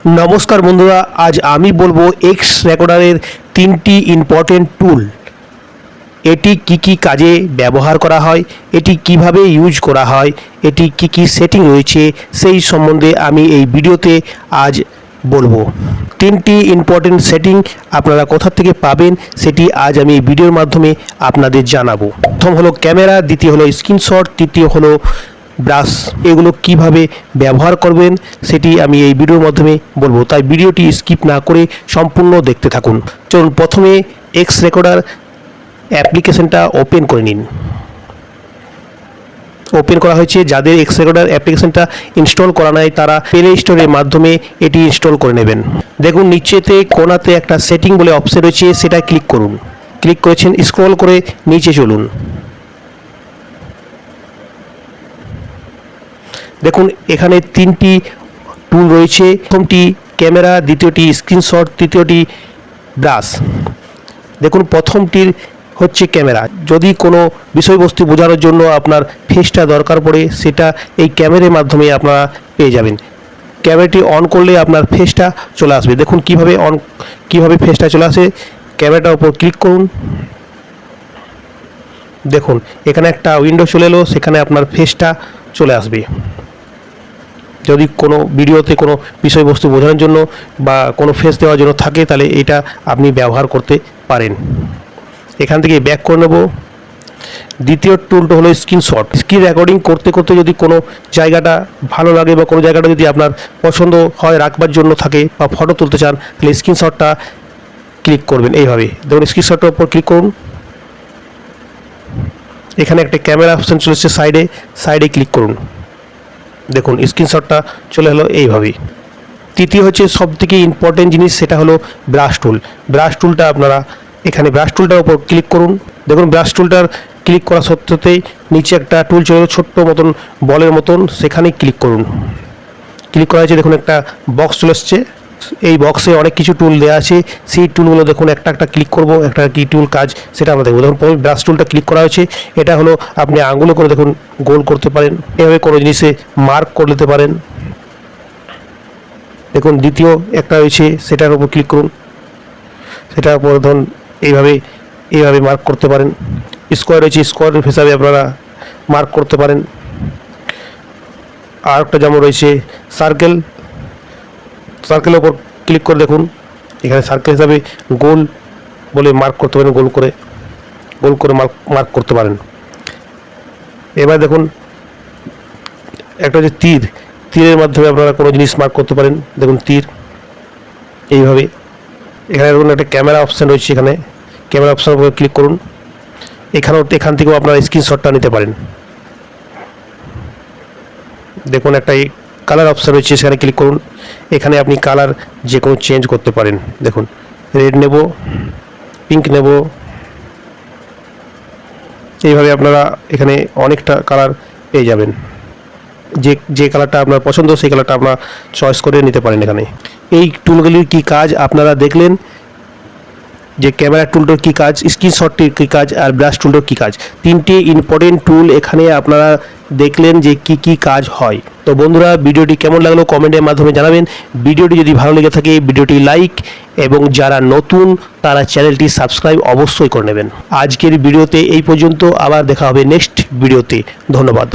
नमस्कार बंधुरा आज आमी बोलबो एक्स रेकर्डारेर तीनटी इम्पोर्टेंट टुल एटी की काजे व्यवहार करा हय एटी किभाबे यूज करा हय एटी की सेटिंग रयेछे सेई सम्बन्धे आमी एई भिडियोते आज बोलबो। तीनटी इम्पोर्टेंट सेटिंग आपनारा कोथा थेके पाबेन सेटी आज आमी एई भिडियोर माध्यमे आपनादेर जानाबो। प्रथम हलो कैमेरा, द्वितीय हलो स्क्रिनशट, तृतीय हलो ব্রাশ। এগুলো কিভাবে ব্যবহার করবেন সেটি আমি এই ভিডিওর মাধ্যমে বলবো, তাই ভিডিওটি স্কিপ না করে সম্পূর্ণ দেখতে থাকুন। চলুন প্রথমে এক্স রেকর্ডার অ্যাপ্লিকেশনটা ওপেন করে নিন। ওপেন করা হয়েছে, যাদের এক্স রেকর্ডার অ্যাপ্লিকেশনটা ইনস্টল করা নাই তারা প্লে স্টোরের মাধ্যমে এটি ইনস্টল করে নেবেন। দেখুন নিচেতে কোণাতে একটা সেটিং বলে অপশন রয়েছে, সেটা ক্লিক করুন। ক্লিক করেছেন, স্ক্রল করে নিচে চলুন। দেখুন এখানে তিনটি টুল রয়েছে, প্রথমটি ক্যামেরা, দ্বিতীয়টি স্ক্রিনশট, তৃতীয়টি ব্রাশ। দেখুন প্রথমটির হচ্ছে ক্যামেরা। যদি কোনো বিষয়বস্তু বোঝানোর জন্য আপনার ফেসটা দরকার পড়ে সেটা এই ক্যামেরার মাধ্যমে আপনারা পেয়ে যাবেন। ক্যামেরাটি অন করলে আপনার ফেসটা চলে আসবে। দেখুন কিভাবে ফেসটা চলে আসে। ক্যামেরাটার উপর ক্লিক করুন। দেখুন এখানে একটা উইন্ডো চলে এলো, সেখানে আপনার ফেসটা চলে আসবে। যদি কোনো ভিডিওতে কোনো বিষয়বস্তু বোঝানোর জন্য বা কোনো ফেস দেওয়ার জন্য থাকে তাহলে এটা আপনি ব্যবহার করতে পারেন। এখান থেকে ব্যাক করে নেব। দ্বিতীয় টুলটা হলো স্ক্রিনশট। স্ক্রিন রেকর্ডিং করতে করতে যদি কোনো জায়গাটা ভালো লাগে বা কোনো জায়গাটা যদি আপনার পছন্দ হয় রাখবার জন্য থাকে বা ফটো তুলতে চান তাহলে স্ক্রিনশটটা ক্লিক করবেন এইভাবে। দেখুন স্ক্রিনশটের উপর ক্লিক করুন। এখানে একটা ক্যামেরা অপশন চলে এসেছে, সাইডে ক্লিক করুন। দেখুন স্ক্রিনশটটা চলে এলো এইভাবেই। তৃতীয় হচ্ছে সবথেকে ইম্পর্টেন্ট জিনিস, সেটা হলো ব্রাশ টুল। ব্রাশ টুলটা আপনারা এখানে ব্রাশ টুলটার উপর ক্লিক করুন। দেখুন ব্রাশ টুলটার ক্লিক করা সত্ত্বেই নিচে একটা টুল চলে এলো ছোট্ট মতন বলের মতন, সেখানে ক্লিক করুন। ক্লিক করা হয়েছে, দেখুন একটা বক্স চলে এসছে। এই বক্সে অনেক কিছু টুল দেওয়া আছে, সেই টুলগুলো দেখুন একটা ক্লিক করব, একটা কী টুল কাজ সেটা আমরা দেখবো। দেখুন প্রথমে ব্রাশ টুলটা ক্লিক করা হয়েছে, এটা হলো আপনি আঙুলে করে দেখুন গোল করতে পারেন, এভাবে কোনো জিনিসে মার্ক করে নিতে পারেন। দেখুন দ্বিতীয় একটা রয়েছে, সেটার উপর ক্লিক করুন। সেটার উপর ধরুন এইভাবে মার্ক করতে পারেন। স্কোয়ার রয়েছে, স্কোয়ার হিসাবে আপনারা মার্ক করতে পারেন। আর একটা যেমন রয়েছে সার্কেলের ওপর ক্লিক করে দেখুন এখানে সার্কেল হিসাবে গোল বলে মার্ক করতে পারেন, গোল করে মার্ক করতে পারেন। এবার দেখুন একটা হচ্ছে তীরের মাধ্যমে আপনারা কোনো জিনিস মার্ক করতে পারেন। দেখুন তীর এইভাবে। এখানে দেখুন একটা ক্যামেরা অপশান রয়েছে, এখানে ক্যামেরা অপশানের উপরে ক্লিক করুন। এখান থেকেও আপনারা স্ক্রিনশটটা নিতে পারেন। দেখুন একটা কালার অপশান রয়েছে, সেখানে ক্লিক করুন। এখানে আপনি কালার যে কোনো চেঞ্জ করতে পারেন। দেখুন রেড নেব, পিঙ্ক নেব, এইভাবে আপনারা এখানে অনেকটা কালার পেয়ে যাবেন। যে কালারটা আপনার পছন্দ সেই কালারটা আপনারা চয়েস করে নিতে পারেন। এখানে এই টুলগুলির কী কাজ আপনারা দেখলেন, যে ক্যামেরা টুলটার কী কাজ, স্ক্রিনশটটির কী কাজ আর ব্রাশ টুলটার কী কাজ। তিনটি ইম্পর্টেন্ট টুল এখানে আপনারা দেখলেন যে কি কাজ হয়। তো বন্ধুরা ভিডিওটি কেমন লাগলো কমেন্টের মাধ্যমে জানাবেন। ভিডিওটি যদি ভালো লেগে থাকে ভিডিওটি লাইক এবং যারা নতুন তারা চ্যানেলটি সাবস্ক্রাইব অবশ্যই করে নেবেন। আজকের ভিডিওতে এই পর্যন্ত, আবার দেখা হবে নেক্সট ভিডিওতে। ধন্যবাদ।